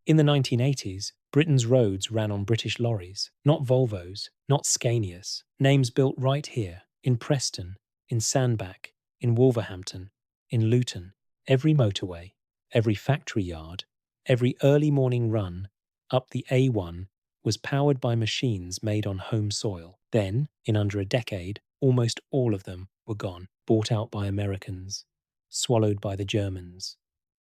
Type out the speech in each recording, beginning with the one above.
In the 1980s, Britain's roads ran on British lorries, not Volvos, not Scanias, names built right here, in Preston, in Sandbach, in Wolverhampton, in Luton. Every motorway, every factory yard, every early morning run up the A1 was powered by machines made on home soil. Then, in under a decade, almost all of them were gone, bought out by Americans, swallowed by the Germans,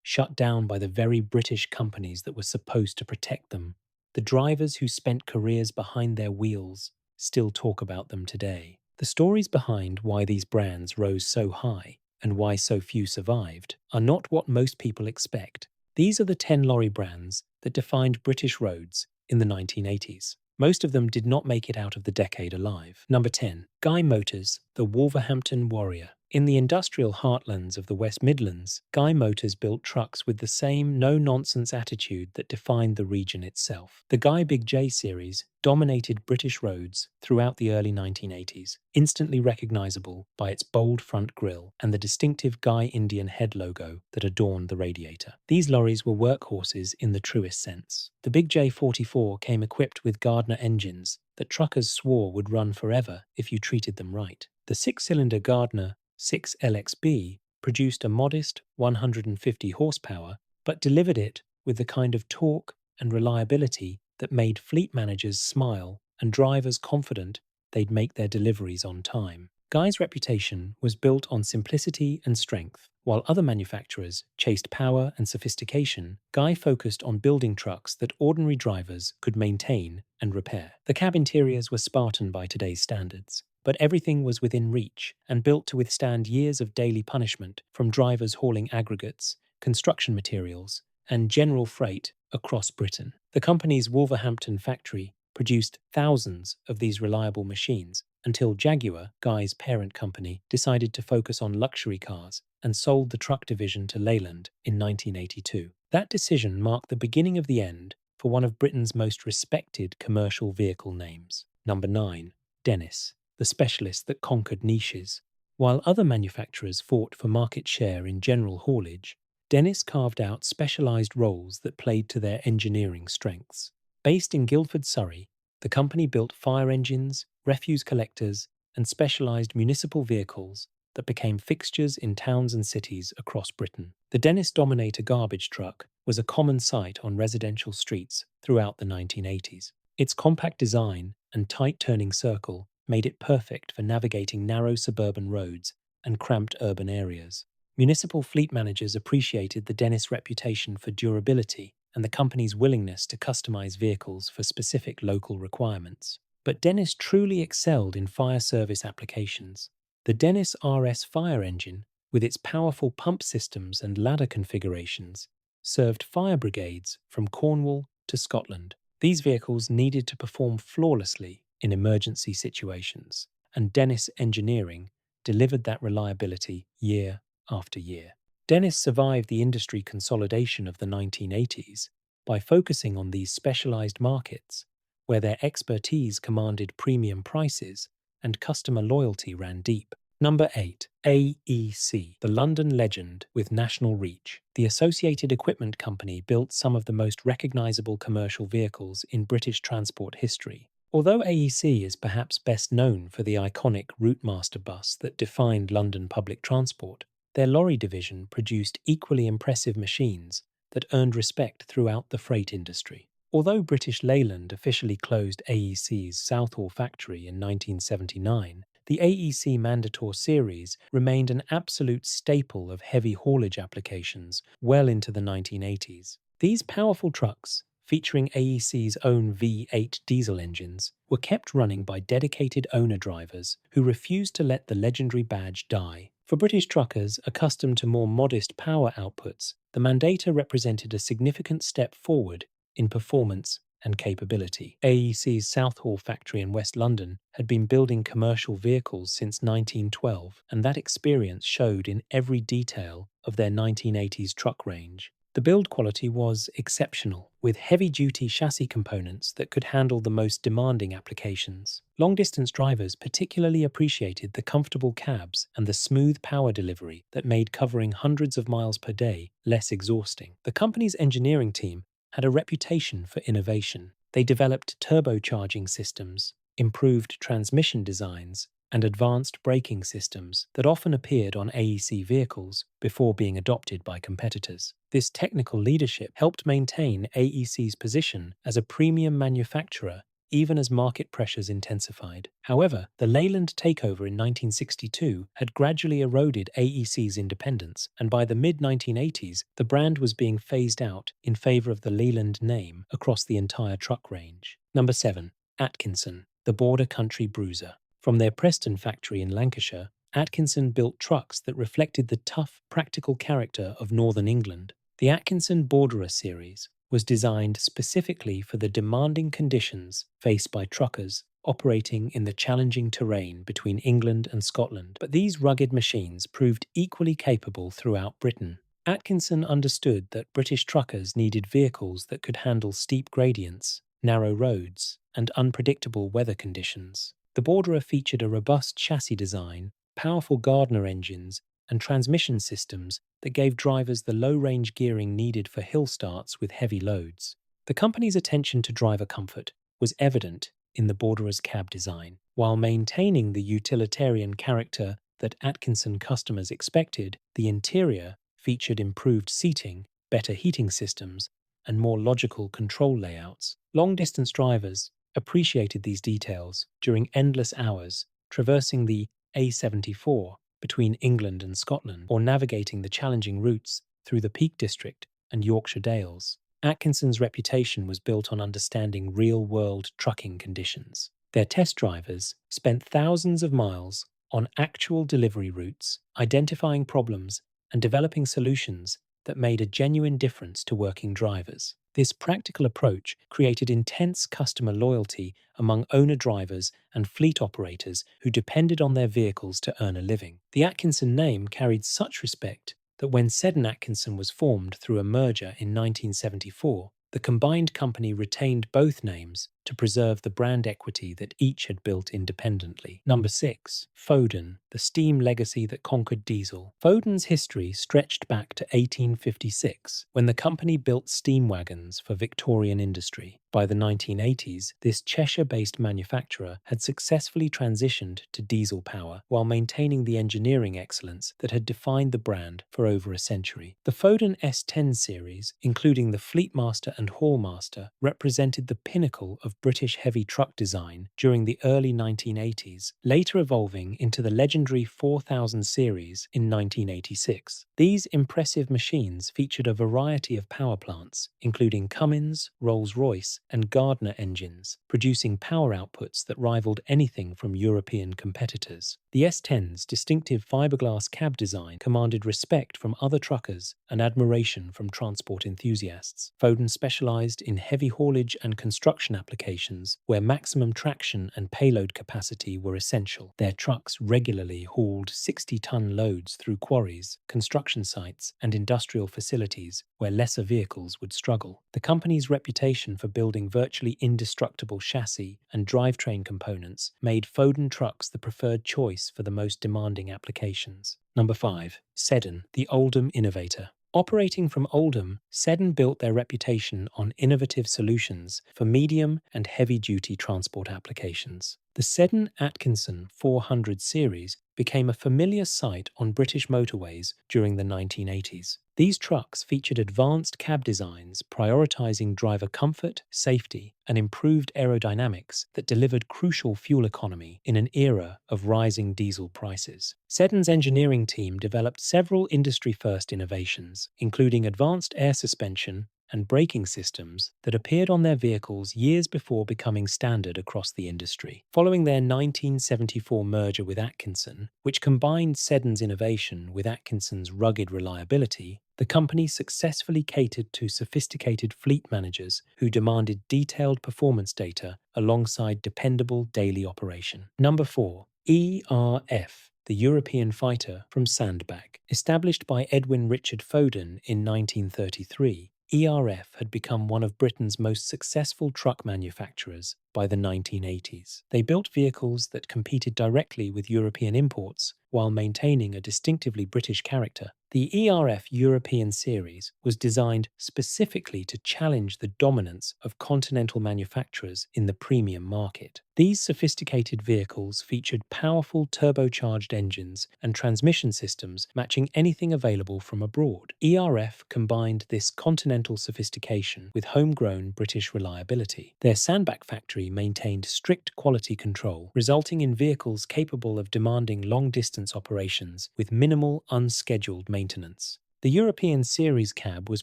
shut down by the very British companies that were supposed to protect them. The drivers who spent careers behind their wheels still talk about them today. The stories behind why these brands rose so high and why so few survived are not what most people expect. These are the 10 lorry brands that defined British roads in the 1980s. Most of them did not make it out of the decade alive. Number 10. Guy Motors, the Wolverhampton Warrior. In the industrial heartlands of the West Midlands, Guy Motors built trucks with the same no-nonsense attitude that defined the region itself. The Guy Big J series dominated British roads throughout the early 1980s, instantly recognisable by its bold front grille and the distinctive Guy Indian head logo that adorned the radiator. These lorries were workhorses in the truest sense. The Big J44 came equipped with Gardner engines that truckers swore would run forever if you treated them right. The six-cylinder Gardner 6LXB produced a modest 150 horsepower, but delivered it with the kind of torque and reliability that made fleet managers smile and drivers confident they'd make their deliveries on time. Guy's reputation was built on simplicity and strength. While other manufacturers chased power and sophistication, Guy focused on building trucks that ordinary drivers could maintain and repair. The cab interiors were Spartan by today's standards, but everything was within reach and built to withstand years of daily punishment from drivers hauling aggregates, construction materials, and general freight across Britain. The company's Wolverhampton factory produced thousands of these reliable machines until Jaguar, Guy's parent company, decided to focus on luxury cars and sold the truck division to Leyland in 1982. That decision marked the beginning of the end for one of Britain's most respected commercial vehicle names. Number 9. Dennis, the specialist that conquered niches. While other manufacturers fought for market share in general haulage, Dennis carved out specialised roles that played to their engineering strengths. Based in Guildford, Surrey, the company built fire engines, refuse collectors, and specialised municipal vehicles that became fixtures in towns and cities across Britain. The Dennis Dominator garbage truck was a common sight on residential streets throughout the 1980s. Its compact design and tight turning circle made it perfect for navigating narrow suburban roads and cramped urban areas. Municipal fleet managers appreciated the Dennis reputation for durability and the company's willingness to customize vehicles for specific local requirements. But Dennis truly excelled in fire service applications. The Dennis RS fire engine, with its powerful pump systems and ladder configurations, served fire brigades from Cornwall to Scotland. These vehicles needed to perform flawlessly in emergency situations, and Dennis Engineering delivered that reliability year after year. Dennis survived the industry consolidation of the 1980s by focusing on these specialized markets, where their expertise commanded premium prices and customer loyalty ran deep. Number 8. AEC, the London legend with national reach. The Associated Equipment Company built some of the most recognizable commercial vehicles in British transport history. Although AEC is perhaps best known for the iconic Routemaster bus that defined London public transport, their lorry division produced equally impressive machines that earned respect throughout the freight industry. Although British Leyland officially closed AEC's Southall factory in 1979, the AEC Mandator series remained an absolute staple of heavy haulage applications well into the 1980s. These powerful trucks, featuring AEC's own V8 diesel engines, were kept running by dedicated owner-drivers who refused to let the legendary badge die. For British truckers accustomed to more modest power outputs, the Mandator represented a significant step forward in performance and capability. AEC's Southall factory in West London had been building commercial vehicles since 1912, and that experience showed in every detail of their 1980s truck range. The build quality was exceptional, with heavy-duty chassis components that could handle the most demanding applications. Long-distance drivers particularly appreciated the comfortable cabs and the smooth power delivery that made covering hundreds of miles per day less exhausting. The company's engineering team had a reputation for innovation. They developed turbocharging systems, improved transmission designs, and advanced braking systems that often appeared on AEC vehicles before being adopted by competitors. This technical leadership helped maintain AEC's position as a premium manufacturer even as market pressures intensified. However, the Leyland takeover in 1962 had gradually eroded AEC's independence, and by the mid-1980s, the brand was being phased out in favor of the Leyland name across the entire truck range. Number 7. Atkinson, the Border Country Bruiser. From their Preston factory in Lancashire, Atkinson built trucks that reflected the tough, practical character of northern England. The Atkinson Borderer series was designed specifically for the demanding conditions faced by truckers operating in the challenging terrain between England and Scotland. But these rugged machines proved equally capable throughout Britain. Atkinson understood that British truckers needed vehicles that could handle steep gradients, narrow roads, and unpredictable weather conditions. The Borderer featured a robust chassis design, powerful Gardner engines, and transmission systems that gave drivers the low-range gearing needed for hill starts with heavy loads. The company's attention to driver comfort was evident in the Borderer's cab design. While maintaining the utilitarian character that Atkinson customers expected, the interior featured improved seating, better heating systems, and more logical control layouts. Long-distance drivers appreciated these details during endless hours, traversing the A74 between England and Scotland, or navigating the challenging routes through the Peak District and Yorkshire Dales. Atkinson's reputation was built on understanding real-world trucking conditions. Their test drivers spent thousands of miles on actual delivery routes, identifying problems and developing solutions that made a genuine difference to working drivers. This practical approach created intense customer loyalty among owner-drivers and fleet operators who depended on their vehicles to earn a living. The Atkinson name carried such respect that when Seddon Atkinson was formed through a merger in 1974, the combined company retained both names to preserve the brand equity that each had built independently. Number 6. Foden, the steam legacy that conquered diesel. Foden's history stretched back to 1856, when the company built steam wagons for Victorian industry. By the 1980s, this Cheshire-based manufacturer had successfully transitioned to diesel power while maintaining the engineering excellence that had defined the brand for over a century. The Foden S10 series, including the Fleetmaster and Hallmaster, represented the pinnacle of British heavy truck design during the early 1980s, later evolving into the legendary 4000 series in 1986. These impressive machines featured a variety of power plants, including Cummins, Rolls-Royce, and Gardner engines, producing power outputs that rivaled anything from European competitors. The S10's distinctive fiberglass cab design commanded respect from other truckers and admiration from transport enthusiasts. Foden specialized in heavy haulage and construction applications where maximum traction and payload capacity were essential. Their trucks regularly hauled 60-ton loads through quarries, construction sites, and industrial facilities where lesser vehicles would struggle. The company's reputation for building virtually indestructible chassis and drivetrain components made Foden trucks the preferred choice for the most demanding applications. Number 5. Seddon, the Oldham innovator. Operating from Oldham, Seddon built their reputation on innovative solutions for medium and heavy-duty transport applications. The Seddon Atkinson 400 series became a familiar sight on British motorways during the 1980s. These trucks featured advanced cab designs prioritizing driver comfort, safety, and improved aerodynamics that delivered crucial fuel economy in an era of rising diesel prices. Seddon's engineering team developed several industry-first innovations, including advanced air suspension and braking systems that appeared on their vehicles years before becoming standard across the industry. Following their 1974 merger with Atkinson, which combined Seddon's innovation with Atkinson's rugged reliability, the company successfully catered to sophisticated fleet managers who demanded detailed performance data alongside dependable daily operation. Number 4. ERF, the European fighter from Sandbach. Established by Edwin Richard Foden in 1933, ERF had become one of Britain's most successful truck manufacturers by the 1980s. They built vehicles that competed directly with European imports while maintaining a distinctively British character. The ERF European series was designed specifically to challenge the dominance of continental manufacturers in the premium market. These sophisticated vehicles featured powerful turbocharged engines and transmission systems matching anything available from abroad. ERF combined this continental sophistication with homegrown British reliability. Their Sandbach factory maintained strict quality control, resulting in vehicles capable of demanding long-distance operations with minimal unscheduled maintenance. The European series cab was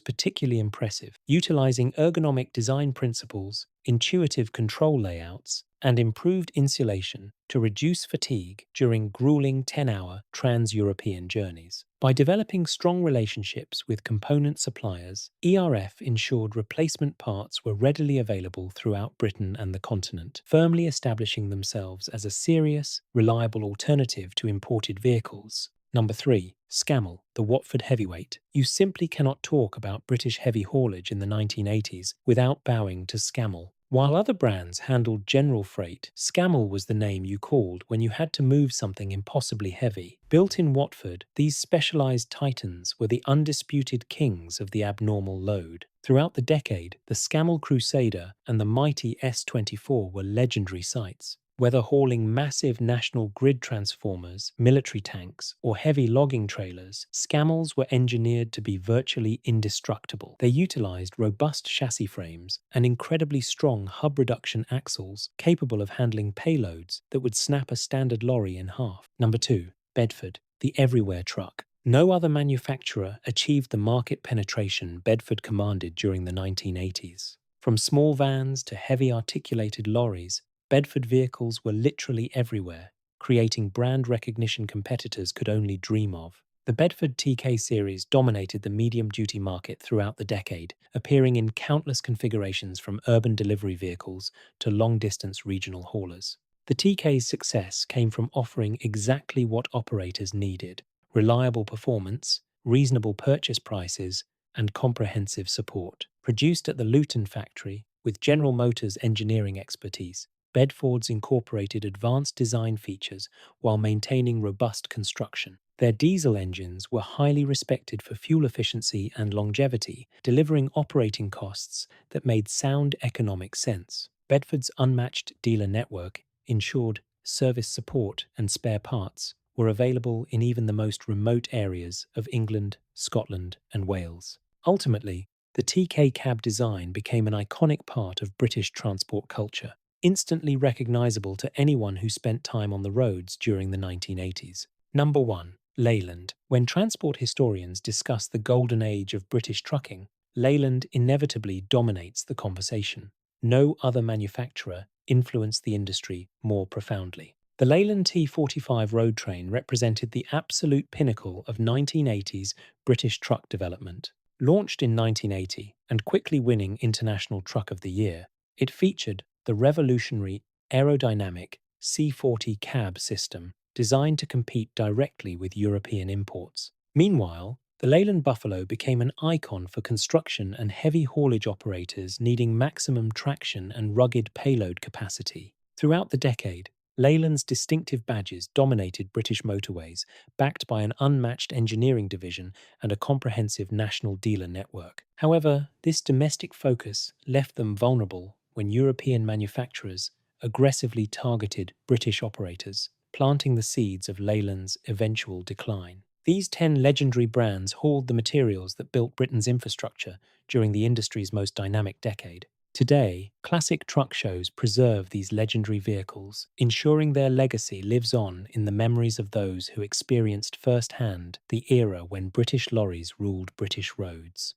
particularly impressive, utilizing ergonomic design principles, intuitive control layouts, and improved insulation to reduce fatigue during grueling 10-hour trans-European journeys. By developing strong relationships with component suppliers, ERF ensured replacement parts were readily available throughout Britain and the continent, firmly establishing themselves as a serious, reliable alternative to imported vehicles. Number 3. Scammell, the Watford heavyweight. You simply cannot talk about British heavy haulage in the 1980s without bowing to Scammell. While other brands handled general freight, Scammell was the name you called when you had to move something impossibly heavy. Built in Watford, these specialised titans were the undisputed kings of the abnormal load. Throughout the decade, the Scammell Crusader and the mighty S24 were legendary sights. Whether hauling massive national grid transformers, military tanks, or heavy logging trailers, Scammells were engineered to be virtually indestructible. They utilized robust chassis frames and incredibly strong hub reduction axles capable of handling payloads that would snap a standard lorry in half. Number 2. Bedford, the everywhere truck. No other manufacturer achieved the market penetration Bedford commanded during the 1980s. From small vans to heavy articulated lorries, Bedford vehicles were literally everywhere, creating brand recognition competitors could only dream of. The Bedford TK series dominated the medium-duty market throughout the decade, appearing in countless configurations from urban delivery vehicles to long-distance regional haulers. The TK's success came from offering exactly what operators needed: reliable performance, reasonable purchase prices, and comprehensive support. Produced at the Luton factory with General Motors engineering expertise, Bedfords incorporated advanced design features while maintaining robust construction. Their diesel engines were highly respected for fuel efficiency and longevity, delivering operating costs that made sound economic sense. Bedford's unmatched dealer network ensured service support and spare parts were available in even the most remote areas of England, Scotland, and Wales. Ultimately, the TK cab design became an iconic part of British transport culture, instantly recognizable to anyone who spent time on the roads during the 1980s. Number 1. Leyland. When transport historians discuss the golden age of British trucking, Leyland inevitably dominates the conversation. No other manufacturer influenced the industry more profoundly. The Leyland T45 road train represented the absolute pinnacle of 1980s British truck development. Launched in 1980 and quickly winning International Truck of the Year, it featured the revolutionary aerodynamic C40 cab system designed to compete directly with European imports. Meanwhile, the Leyland Buffalo became an icon for construction and heavy haulage operators needing maximum traction and rugged payload capacity. Throughout the decade, Leyland's distinctive badges dominated British motorways, backed by an unmatched engineering division and a comprehensive national dealer network. However, this domestic focus left them vulnerable when European manufacturers aggressively targeted British operators, planting the seeds of Leyland's eventual decline. These 10 legendary brands hauled the materials that built Britain's infrastructure during the industry's most dynamic decade. Today, classic truck shows preserve these legendary vehicles, ensuring their legacy lives on in the memories of those who experienced firsthand the era when British lorries ruled British roads.